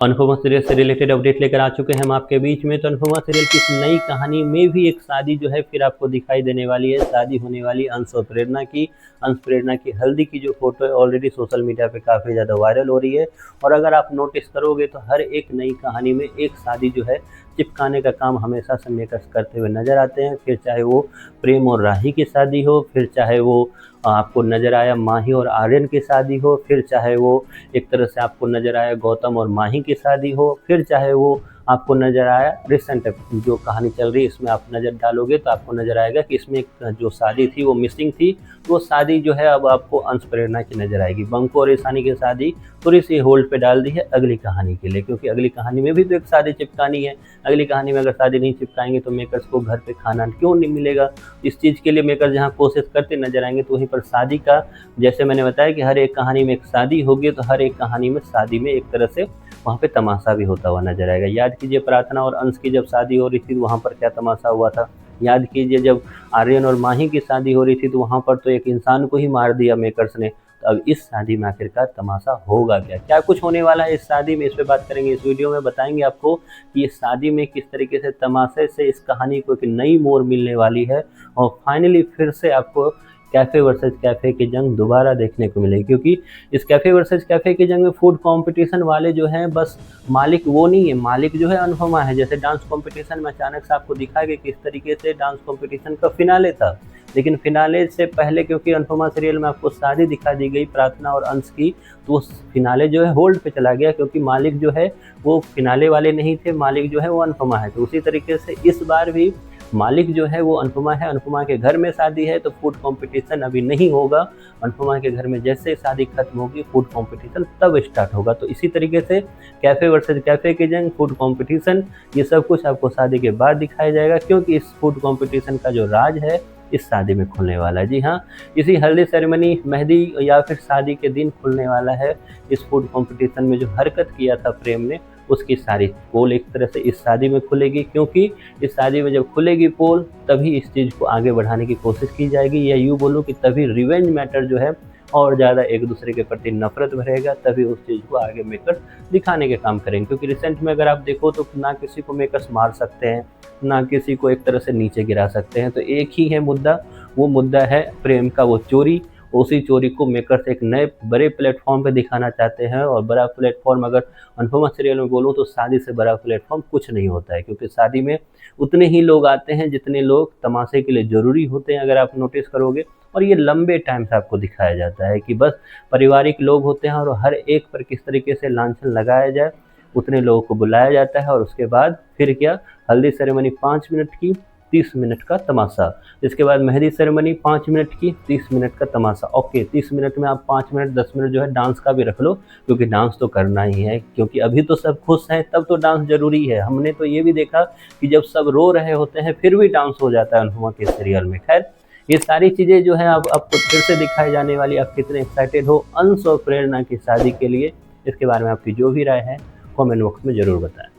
Anupama serial से related update लेकर आ चुके हैं हम आपके बीच में। तो अनुपमा सीरियल की इस नई कहानी में भी एक शादी जो है फिर आपको दिखाई देने वाली है। शादी होने वाली अंश और प्रेरणा की। अंश प्रेरणा की हल्दी की जो फोटो है ऑलरेडी सोशल मीडिया पे काफ़ी ज़्यादा वायरल हो रही है। और अगर आप नोटिस करोगे तो हर एक नई कहानी में एक शादी जो है चिपकाने का काम हमेशा से मेकर्स करते हुए नजर आते हैं। फिर चाहे वो प्रेम और राही की शादी हो, फिर चाहे वो आपको नज़र आया माही और आर्यन की शादी हो, फिर चाहे वो एक तरह से आपको नज़र आया गौतम और माही की शादी हो, फिर चाहे वो आपको नज़र आया रिसेंट जो कहानी चल रही है इसमें आप नज़र डालोगे तो आपको नज़र आएगा कि इसमें जो शादी थी वो मिसिंग थी। वो शादी जो है अब आपको अंश प्रेरणा की नज़र आएगी। बंको और ईशानी की शादी थोड़ी सी होल्ड पे डाल दी है अगली कहानी के लिए, क्योंकि अगली कहानी में भी तो एक शादी चिपकानी है। अगली कहानी में अगर शादी नहीं चिपकाएंगे तो मेकर्स को घर पे खाना क्यों नहीं मिलेगा। इस चीज़ के लिए मेकर्स जहाँ कोशिश करते नजर आएंगे तो वहीं पर शादी का, जैसे मैंने बताया कि हर एक कहानी में एक शादी होगी तो हर एक कहानी में शादी में एक तरह से वहाँ पे तमाशा भी होता हुआ नजर आएगा। याद कीजिए प्रार्थना और अंश की जब शादी हो रही थी तो वहाँ पर क्या तमाशा हुआ था। याद कीजिए जब आर्यन और माही की शादी हो रही थी तो वहाँ पर तो एक इंसान को ही मार दिया मेकर्स ने। तो अब इस शादी में आखिरकार तमाशा होगा क्या, क्या कुछ होने वाला है इस शादी में, इस पे बात करेंगे इस वीडियो में। बताएंगे आपको कि इस शादी में किस तरीके से तमाशे से इस कहानी को एक नई मोड़ मिलने वाली है और फाइनली फिर से आपको कैफ़े वर्सेस कैफ़े की जंग दोबारा देखने को मिलेगी। क्योंकि इस कैफ़े वर्सेस कैफ़े की जंग में फूड कंपटीशन वाले जो हैं बस मालिक वो नहीं है, मालिक जो है अनुपमा है। जैसे डांस कंपटीशन में अचानक से आपको दिखा गया किस तरीके से डांस कंपटीशन का फिनाले था, लेकिन फिनाले से पहले क्योंकि अनुपमा सीरियल में आपको शादी दिखा दी गई प्रार्थना और अंश की, तो उस फिनाले जो है होल्ड पे चला गया क्योंकि मालिक जो है वो फिनाले वाले नहीं थे, मालिक जो है वो अनुपमा है। तो उसी तरीके से इस बार भी मालिक जो है वो अनुपमा है। अनुपमा के घर में शादी है तो फूड कंपटीशन अभी नहीं होगा। अनुपमा के घर में जैसे शादी खत्म होगी फूड कंपटीशन तब स्टार्ट होगा। तो इसी तरीके से कैफ़े वर्सेस कैफ़े की जंग, फूड कंपटीशन, ये सब कुछ आपको शादी के बाद दिखाया जाएगा क्योंकि इस फूड कंपटीशन का जो राज है इस शादी में खुलने वाला है। जी हाँ, इसी हल्दी सेरेमनी, मेहंदी या फिर शादी के दिन खुलने वाला है। इस फूड कंपटीशन में जो हरकत किया था प्रेम ने उसकी सारी पोल एक तरह से इस शादी में खुलेगी, क्योंकि इस शादी में जब खुलेगी पोल तभी इस चीज़ को आगे बढ़ाने की कोशिश की जाएगी, या यूँ बोलूँ कि तभी रिवेंज मैटर जो है और ज़्यादा एक दूसरे के प्रति नफरत भरेगा, तभी उस चीज़ को आगे मेकर्स दिखाने के काम करेंगे। क्योंकि रिसेंट में अगर आप देखो तो ना किसी को मेकर्स मार सकते हैं, ना किसी को एक तरह से नीचे गिरा सकते हैं। तो एक ही है मुद्दा, वो मुद्दा है प्रेम का वो चोरी। उसी चोरी को मेकर्स एक नए बड़े प्लेटफॉर्म पे दिखाना चाहते हैं। और बड़ा प्लेटफॉर्म अगर अनुपमा सीरियल में बोलूँ तो शादी से बड़ा प्लेटफॉर्म कुछ नहीं होता है, क्योंकि शादी में उतने ही लोग आते हैं जितने लोग तमाशे के लिए ज़रूरी होते हैं, अगर आप नोटिस करोगे। और ये लंबे टाइम से आपको दिखाया जाता है कि बस पारिवारिक लोग होते हैं और हर एक पर किस तरीके से लांछन लगाया जाए उतने लोगों को बुलाया जाता है। और उसके बाद फिर क्या, हल्दी सेरेमनी 5 मिनट की 30 मिनट का तमाशा, इसके बाद मेहंदी सेरेमनी 5 मिनट की 30 मिनट का तमाशा। ओके, 30 मिनट में आप 5 मिनट 10 मिनट जो है डांस का भी रख लो, क्योंकि डांस तो करना ही है, क्योंकि अभी तो सब खुश हैं तब तो डांस जरूरी है। हमने तो ये भी देखा कि जब सब रो रहे होते हैं फिर भी डांस हो जाता है अनुपमा के सीरियल में। खैर, ये सारी चीज़ें जो है अब आपको फिर से दिखाई जाने वाली। आप कितने एक्साइटेड हो अंश और प्रेरणा की शादी के लिए, इसके बारे में आपकी जो भी राय है कमेंट बॉक्स में ज़रूर बताएं।